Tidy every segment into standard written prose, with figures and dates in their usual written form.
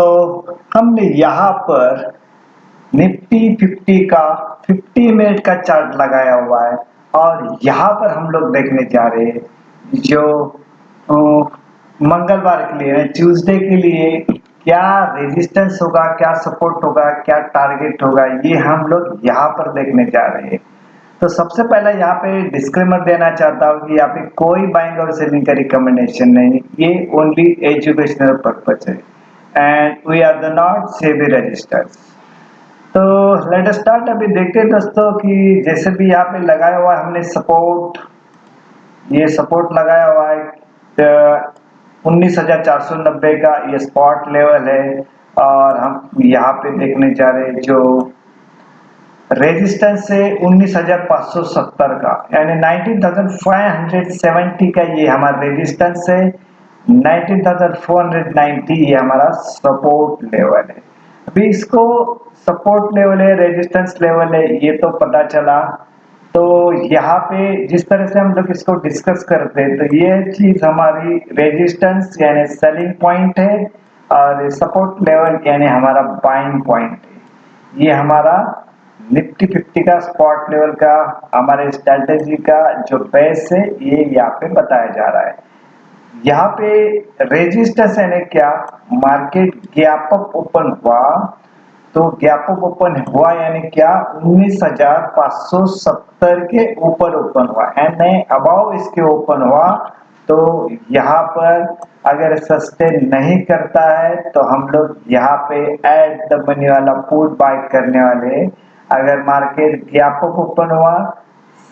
तो हमने यहाँ पर निफ्टी 50 का 50 मिनट का चार्ट लगाया हुआ है और यहाँ पर हम लोग देखने जा रहे हैं जो अ, मंगलवार के लिए ट्यूसडे के लिए क्या रेजिस्टेंस होगा, क्या सपोर्ट होगा, क्या टारगेट होगा, ये हम लोग यहाँ पर देखने जा रहे हैं। तो सबसे पहले यहाँ पे डिस्क्लेमर देना चाहता हूँ कि यहाँ पे कोई बाइंग और सेलिंग का रिकमेंडेशन नहीं, ये ओनली एजुकेशनल पर्पज है and we are the not SEBI registered. तो लेट अस स्टार्ट। अभी देखते हैं दोस्तों कि जैसे भी यहाँ पे लगाया हुआ है हमने सपोर्ट, ये सपोर्ट लगाया हुआ है 19,490 का, ये स्पॉट लेवल है। और हम यहाँ पे देखने जा रहे हैं जो रेजिस्टेंस है 19,570 का, यानी 19,570 का ये हमारा रेजिस्टेंस है, 19,490 ये हमारा सपोर्ट लेवल है। अभी इसको सपोर्ट लेवल है, रेजिस्टेंस लेवल है, ये तो पता चला। तो यहाँ पे जिस तरह से हम लोग इसको डिस्कस करते हैं तो ये चीज हमारी रेजिस्टेंस यानी सेलिंग पॉइंट है और सपोर्ट लेवल यानी हमारा बाइंग पॉइंट है। ये हमारा निफ्टी 50 का स्पॉट लेवल का हमारे स्ट्रेटेजी का जो बेस है ये यहाँ पे बताया जा रहा है। यहाँ पे रेजिस्टेंस यानी क्या, मार्केट गैप अप ओपन हुआ तो गैप अप ओपन हुआ यानी क्या 19,570 के ऊपर ओपन हुआ एंड अबाव इसके ओपन हुआ। तो यहाँ पर अगर सस्टेन नहीं करता है तो हम लोग यहाँ पे एट द मनी वाला पुट बाय करने वाले। अगर मार्केट गैप अप ओपन हुआ,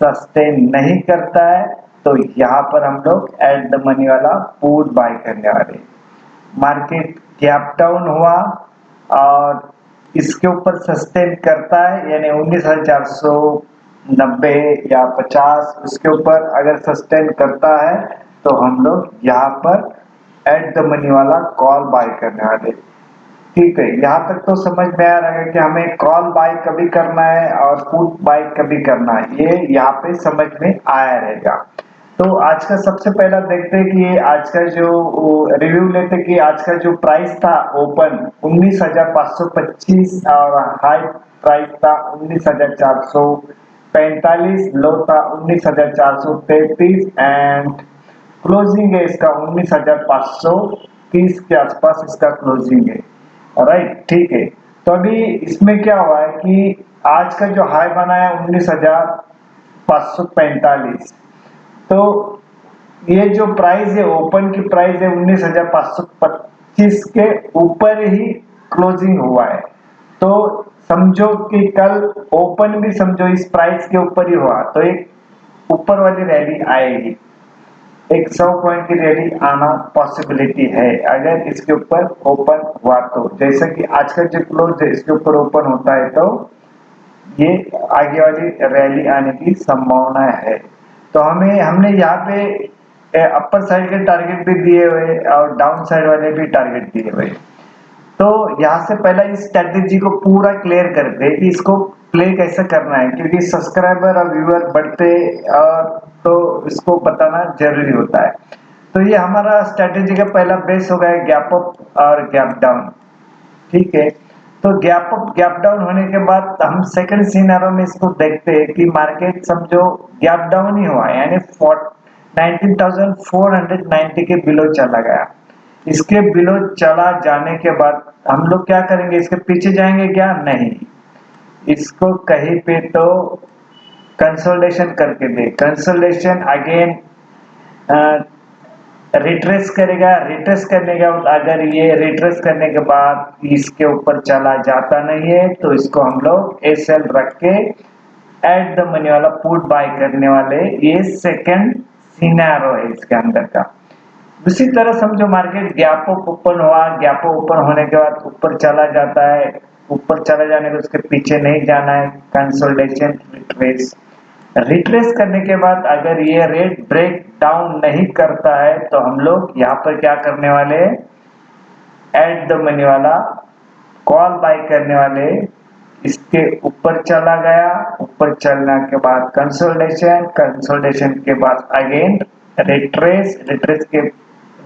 सस्टेन नहीं करता है तो यहाँ पर हम लोग एट द मनी वाला पुट बाय करने वाले। मार्केट गैप डाउन हुआ और इसके ऊपर सस्टेन करता है यानी 19,490 या 50 उसके ऊपर अगर सस्टेन करता है तो हम लोग यहाँ पर एट द मनी वाला कॉल बाय करने वाले। ठीक है, यहाँ तक तो समझ में आ रहा है कि हमें कॉल बाय कभी करना है और पुट बाय कभी करना है, ये यहाँ पे समझ में आया रहेगा। तो आज का सबसे पहला देखते हैं कि आज का जो रिव्यू लेते हैं कि आज का जो प्राइस था ओपन 19,525 और हाई प्राइस था 19,445, लो था 19,433 एंड क्लोजिंग है इसका 19,530 के आसपास इसका क्लोजिंग है। राइट, ठीक है। तो अभी इसमें क्या हुआ है कि आज का जो हाई बना है 19,545, तो ये जो प्राइस है ओपन की प्राइस है 19,525 के ऊपर ही क्लोजिंग हुआ है। तो समझो कि कल ओपन भी समझो इस प्राइस के ऊपर ही हुआ तो एक ऊपर वाली रैली आएगी, एक 100 पॉइंट की रैली आना पॉसिबिलिटी है अगर इसके ऊपर ओपन हुआ। तो जैसा कि आज का जो क्लोज है इसके ऊपर ओपन होता है तो ये आगे वाली रैली आने की संभावना है। तो हमने यहाँ पे अपर साइड के टारगेट भी दिए हुए और डाउन साइड वाले भी टारगेट दिए हुए। तो यहाँ से पहला इस स्ट्रेटेजी को पूरा क्लियर करते हैं कि इसको प्ले कैसे करना है, क्योंकि सब्सक्राइबर और व्यूअर बढ़ते और तो इसको बताना जरूरी होता है। तो ये हमारा स्ट्रेटेजी का पहला बेस हो गया गैप अप और गैप डाउन। ठीक है, तो गैप अप गैप डाउन होने के बाद हम सेकंड सिनेरियो में इसको देखते हैं कि मार्केट समझो गैप डाउन ही हुआ यानी 19,490 के बिलो चला गया। इसके बिलो चला जाने के बाद हम लोग क्या करेंगे, इसके पीछे जाएंगे क्या, नहीं, इसको कहीं पे तो कंसोलिडेशन करके दे, कंसोलिडेशन अगेन रिट्रेस करेगा। रिट्रेस करने के बाद अगर ये रिट्रेस करने के बाद इसके ऊपर चला जाता नहीं है तो इसको हम लोग एसएल रख के एट द मनी वाला पुट बाय करने वाले। ये सेकंड सिनेरियो है इसके अंदर का। उसी तरह समझो मार्केट गैप अप ओपन हुआ, गैप अप ओपन होने के बाद ऊपर चला जाता है, ऊपर चला जाने के उसके पीछे नहीं जाना है, कंसोलिडेशन रिट्रेस। रिट्रेस करने के बाद अगर ये रेट ब्रेक डाउन नहीं करता है तो हम लोग यहाँ पर क्या करने वाले, एट द मनी वाला कॉल बाय करने वाले। इसके ऊपर चला गया, ऊपर चलने के बाद कंसोलिडेशन, कंसोलिडेशन के बाद अगेन रिट्रेस,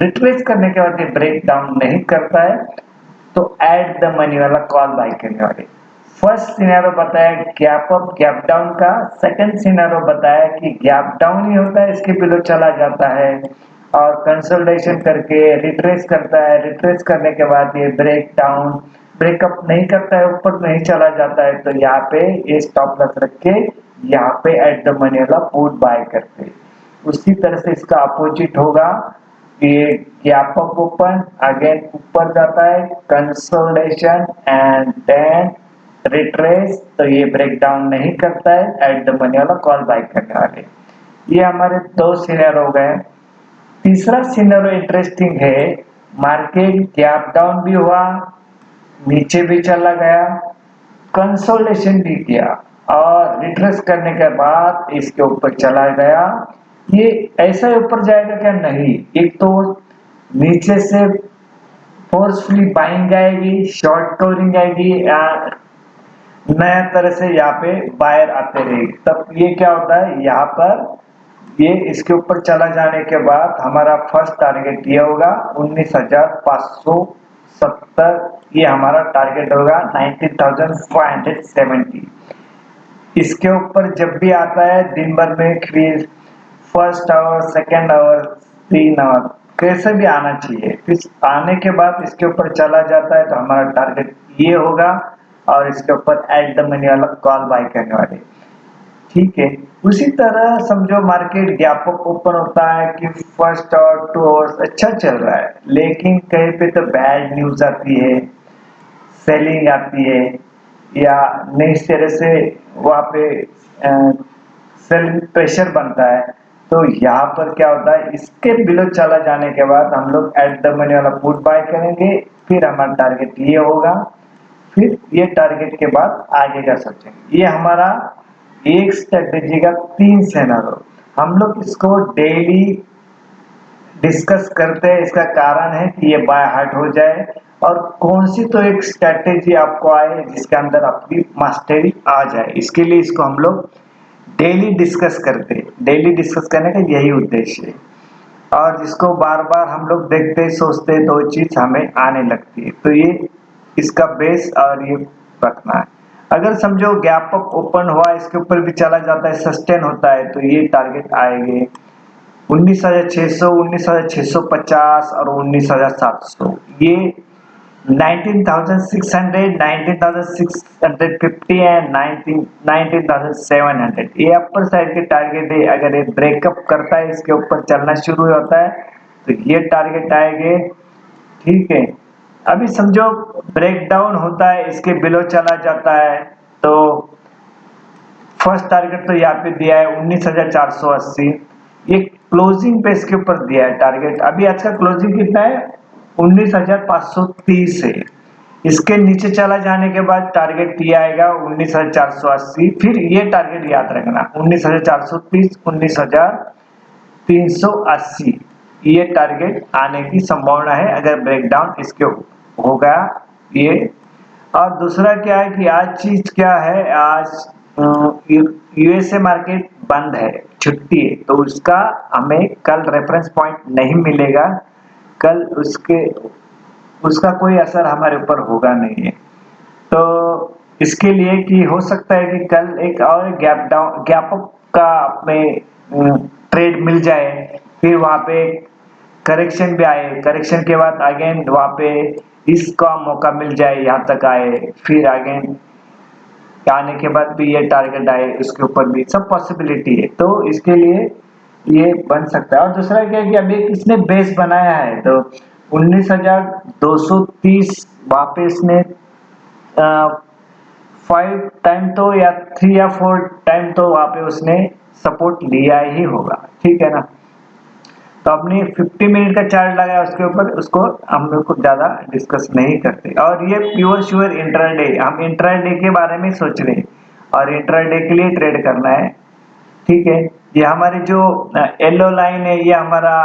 रिट्रेस करने के बाद ये ब्रेक डाउन नहीं करता है तो एट द मनी वाला कॉल बाय करने वाले। फर्स्ट सिनेरियो बताया गैप अप गैप डाउन का, सेकंड सिनेरियो बताया कि गैप डाउन ही होता है, इसके बिलो चला जाता है और कंसोलिडेशन करके रिट्रेस करता है, रिट्रेस करने के बाद ये ब्रेक डाउन ब्रेकअप नहीं करता है, ऊपर नहीं चला जाता है, तो यहाँ पे ये स्टॉप लॉस रख के यहाँ पे एट द मनी वाला पुट बाय करते हैं। उसी तरह से इसका अपोजिट होगा, ये गैप अप ओपन अगेन ऊपर जाता है, कंसोलिडेशन एंड देन रिट्रेस, तो ये ब्रेक डाउन नहीं करता है, एट द मनी वाला कॉल बाय करने वाले। ये हमारे दो सिनेरियो हो गए। तीसरा सिनेरियो इंटरेस्टिंग है, मार्केट गैप डाउन भी हुआ, नीचे भी चला गया, कंसोलिडेशन भी किया और रिट्रेस करने के बाद इसके ऊपर चला गया। ये ऐसा ही ऊपर जाएगा क्या? नहीं, एक तो नीचे से फोर्सफुली बाइंग आएगी, शॉर्ट कवरिंग आएगी, नया तरह से यहाँ पे बायर आते रहेगी, तब ये क्या होता है, यहाँ पर ये इसके ऊपर चला जाने के बाद हमारा फर्स्ट टारगेट ये होगा 19,570, ये हमारा टारगेट होगा 19,570। इसके ऊपर जब भी आता है दिन भर में, फिर first hour, second hour, 3 hour, कैसे भी आना चाहिए, फिर आने के बाद इसके ऊपर चला जाता है तो हमारा टारगेट ये होगा और इसके ऊपर एट द मनी वाला कॉल बाय करने वाले। ठीक है, उसी तरह समझो मार्केट गैप अप ओपन होता है कि फर्स्ट और 2 आवर्स अच्छा चल रहा है, लेकिन कहीं पे तो बैड न्यूज आती है, सेलिंग आती है या नई तरह से वहाँ पे सेलिंग प्रेशर बनता है, तो यहाँ पर क्या होता है, इसके बिलो चला जाने के बाद हम लोग एट द मनी वाला पुट बाय करेंगे, फिर हमारा टारगेट ये होगा, फिर ये टारगेट के बाद आगे का सोचेंगे। ये हमारा एक स्ट्रेटेजी का 3 सिनेरियो, हम लोग इसको डेली डिस्कस करते हैं। इसका कारण है कि ये बाय हार्ट हो जाए और कौन सी तो एक स्ट्रेटेजी आपको आए जिसके अंदर आपकी मास्टरी आ जाए, इसके लिए इसको हम लोग डेली डिस्कस करते हैं। डेली डिस्कस करने का यही उद्देश्य है और जिसको बार बार हम लोग देखते सोचते तो चीज हमें आने लगती है, तो ये इसका बेस और ये रखना है। अगर समझो गैप अप ओपन हुआ, इसके ऊपर भी चला जाता है, सस्टेन होता है, तो ये टारगेट आएंगे 19,600, 19,650 और 19,700। ये 19,600, 19,650 एंड 19,700 ये अपर साइड के टारगेट है। अगर ये ब्रेकअप करता है, इसके ऊपर चलना शुरू होता है, तो ये टारगेट आएंगे। ठीक है, अभी समझो ब्रेक डाउन होता है, इसके बिलो चला जाता है, तो फर्स्ट टारगेट तो यहाँ पे दिया है 19,480, ये क्लोजिंग पे इसके ऊपर दिया है टारगेट। अभी आज का क्लोजिंग कितना है? 19,530 है। इसके नीचे चला जाने के बाद टारगेट ये आएगा 19,480, फिर ये टारगेट याद रखना 19,430, 19,380, ये टारगेट आने की संभावना है अगर ब्रेकडाउन इसके होगा ये। और दूसरा क्या है कि आज चीज क्या है, आज यूएसए मार्केट बंद है, छुट्टी है, तो उसका हमें कल रेफरेंस पॉइंट नहीं मिलेगा, कल उसका कोई असर हमारे ऊपर होगा नहीं है। तो इसके लिए कि हो सकता है कि कल एक और गैप अप का में ट्रेड मिल जाए, फिर वहां पे करेक्शन भी आए, करेक्शन के बाद अगेन वहां पे इसका मौका मिल जाए, यहाँ तक आए, फिर अगेन आने के बाद भी ये टारगेट आए, उसके ऊपर भी सब पॉसिबिलिटी है, तो इसके लिए ये बन सकता है। और दूसरा क्या है कि अभी इसने बेस बनाया है, तो 19,230 वापस ने 5 टाइम तो या 3 या 4 टाइम तो वहां पे उसने सपोर्ट लिया ही होगा। ठीक है ना, तो अपनी 50 मिनट का चार्ट लगाया उसके ऊपर, उसको हम लोग को ज्यादा डिस्कस नहीं करते। और ये प्योर श्योर इंट्राडे, हम इंट्राडे के बारे में सोच रहे हैं और इंट्राडे के लिए ट्रेड करना है। ठीक है, ये हमारी जो येलो लाइन है, ये हमारा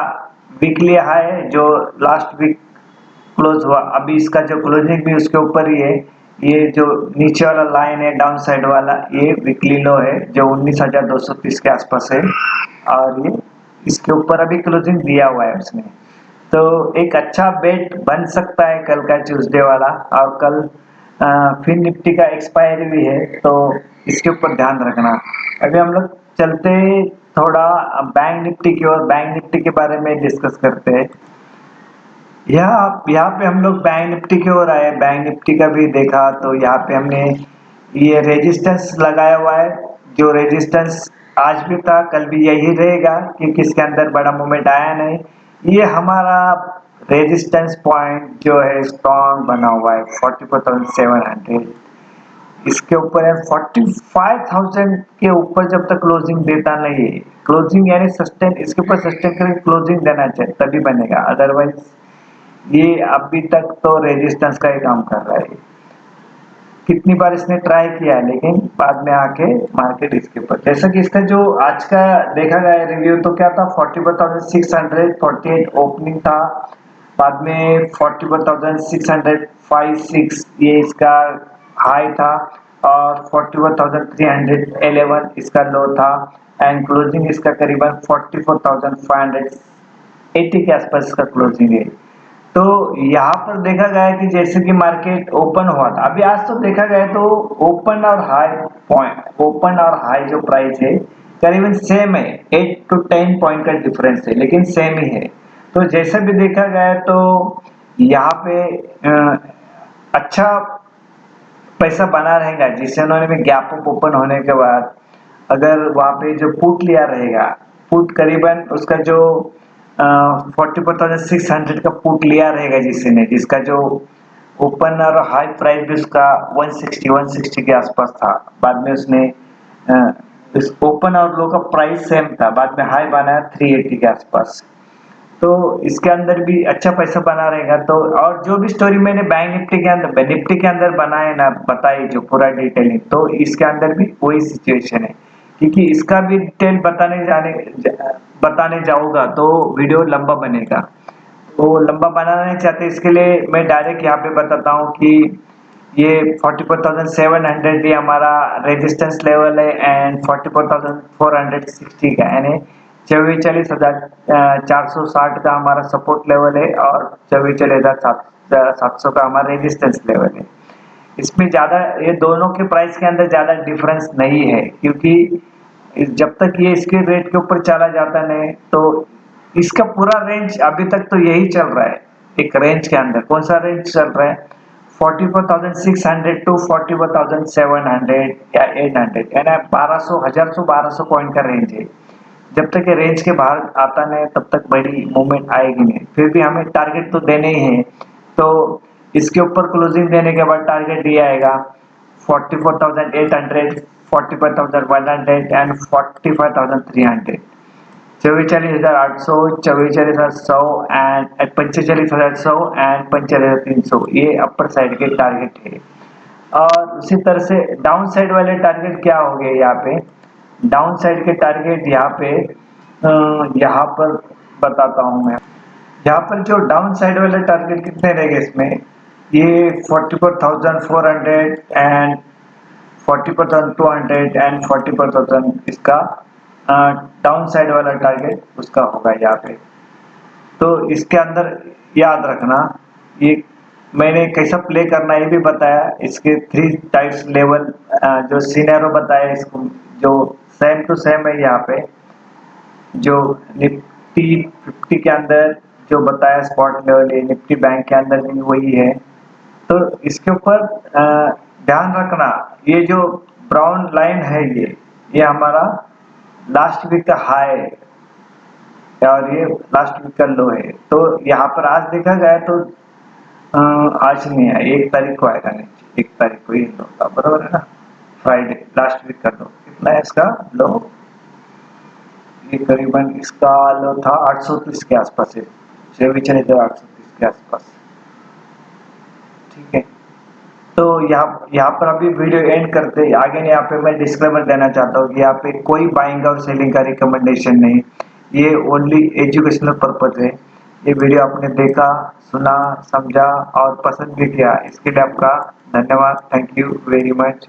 वीकली हाई है जो लास्ट वीक क्लोज हुआ, अभी इसका जो क्लोजिंग भी उसके ऊपर ही है। ये जो नीचे वाला लाइन है डाउन साइड वाला, ये वीकली लो है जो 19,230 के आसपास है, और ये इसके ऊपर अभी क्लोजिंग दिया हुआ है उसने। तो एक अच्छा बेट बन सकता है कल का ट्यूसडे वाला। और कल फिर निफ्टी का एक्सपायरी भी है, तो इसके ऊपर ध्यान रखना। अभी हम लोग चलते थोड़ा बैंक निफ्टी की ओर, बैंक निफ्टी के बारे में डिस्कस करते हैं। यहाँ पे हम लोग बैंक निफ्टी की ओर आए, बैंक निफ्टी का भी देखा तो यहाँ पे हमने ये रेजिस्टेंस लगाया हुआ है। जो रेजिस्टेंस आज भी था, कल भी यही रहेगा, क्योंकि इसके अंदर बड़ा मूवमेंट आया नहीं। ये हमारा रेजिस्टेंस पॉइंट जो है स्ट्रॉन्ग बना हुआ है 44,700। इसके ऊपर है 45,000 के ऊपर जब तक क्लोजिंग देता नहीं है, क्लोजिंग यानी सस्टेन, इसके ऊपर सस्टेन करके क्लोजिंग देना चाहिए तभी बनेगा, अदरवाइज ये अभी तक तो रेजिस्टेंस का ही काम कर रहा है। कितनी बार इसने ट्राई किया है, लेकिन बाद में आके मार्केट इसके ऊपर, जैसा कि इसका जो आज का देखा गया रिव्यू तो क्या था, 44,648 ओपनिंग था, बाद में 44,656 ये इसका हाई था, और 41,311 इसका लो था, एंड क्लोजिंग इसका करीबन 44,580 के आसपास इसका क्लोजिंग है। तो यहाँ पर देखा गया कि जैसे कि मार्केट ओपन हुआ था, अभी आज तो देखा गया तो ओपन और हाई पॉइंट, ओपन और हाई जो प्राइस है करीबन सेम है, 8 to 10 पॉइंट का डिफरेंस है, लेकिन सेम ही है। तो जैसा भी देखा गया तो यहाँ पे अच्छा पैसा बना रहेगा, जिससे उन्होंने भी गैप अप ओपन होने के बाद अगर वहां पे जो पुट लिया रहेगा, पुट करीबन उसका जो 44,600 का पुट लिया रहेगा जिसने, जिसका जो ओपन और हाई प्राइस भी उसका 160 के आसपास था, बाद में उसने इस ओपन और लो का प्राइस सेम था, बाद में हाई बनाया 380 के आसपास। तो इसके अंदर भी अच्छा पैसा बना रहेगा। तो और जो भी स्टोरी मैंने बैंक निफ्टी के अंदर बनाए ना, बताई जो पूरा डिटेलिंग, तो इसके अंदर भी वही सिचुएशन है, क्योंकि इसका भी डिटेल बताने जाऊंगा तो वीडियो लंबा बनेगा, तो लंबा बनाना नहीं चाहते, इसके लिए मैं डायरेक्ट यहाँ पे बताता हूँ कि ये 44,700 भी हमारा रेजिस्टेंस लेवल है, एंड 44,460 का यानी 44,460 का हमारा सपोर्ट लेवल है, और 44,700 का हमारा रेजिस्टेंस लेवल है। इसमें ज्यादा ये दोनों के प्राइस के अंदर ज्यादा डिफरेंस नहीं है, क्योंकि जब तक ये इसके रेट के ऊपर चला जाता नहीं, तो इसका पूरा रेंज अभी तक तो यही चल रहा है। एक रेंज के अंदर कौन सा रेंज चल रहा है, 44,600 टू 44,700 या 800, यानी 1200 पॉइंट का रेंज है। जब तक ये रेंज के बाहर आता नहीं तब तक बड़ी मूवमेंट आएगी नहीं, फिर भी हमें टारगेट तो देने ही है। तो इसके ऊपर क्लोजिंग देने के बाद टारगेट दिया आएगा 44,800, 45,100 एंड 45,300, 44,800, 44,100 एंड 45,100 एंड 45,300, ये अपर साइड के टारगेट है। और उसी तरह से डाउन साइड वाले टारगेट क्या हो गए, यहाँ पे डाउन साइड के टारगेट यहाँ पर बताता हूँ मैं। यहाँ पर जो डाउन साइड वाले टारगेट कितने रहेंगे इसमें, ये 44,400 एंड 40,200 एंड 40,000 इसका डाउन साइड वाला टारगेट उसका होगा यहाँ पे। तो इसके अंदर याद रखना, ये मैंने कैसा प्ले करना ये भी बताया, इसके 3 टाइप्स लेवल जो सीनेरो बताया इसको, जो सेम टू सेम है यहाँ पे, जो निफ्टी 50 के अंदर जो बताया स्पॉट लेवल, ये निफ्टी बैंक के अंदर भी वही है। तो इसके ऊपर ध्यान रखना, ये जो ब्राउन लाइन है ये हमारा लास्ट वीक का हाई है, और ये लास्ट वीक का लो है। तो यहाँ पर आज देखा गया तो आज नहीं है, 1 तारीख को आएगा नीचे, 1 तारीख को ये लो था, बराबर है ना, फ्राइडे लास्ट वीक का लो कितना है इसका लो, ये करीबन इसका लो था 830 के आसपास है, 830 के आसपास, ठीक है। तो यहाँ पर अभी वीडियो एंड करते आगे, यहाँ पे मैं डिस्क्लेमर देना चाहता हूँ कि यहाँ पे कोई बाइंग और सेलिंग का रिकमेंडेशन नहीं, ये ओनली एजुकेशनल पर्पज है। ये वीडियो आपने देखा, सुना, समझा और पसंद भी किया, इसके लिए आपका धन्यवाद, थैंक यू वेरी मच।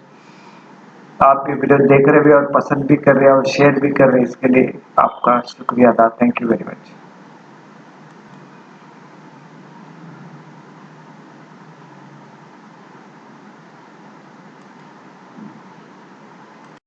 आप ये वीडियो देख रहे भी और पसंद भी कर रहे हैं और शेयर भी कर रहे हैं, इसके लिए आपका शुक्रिया अदा, थैंक यू वेरी मच।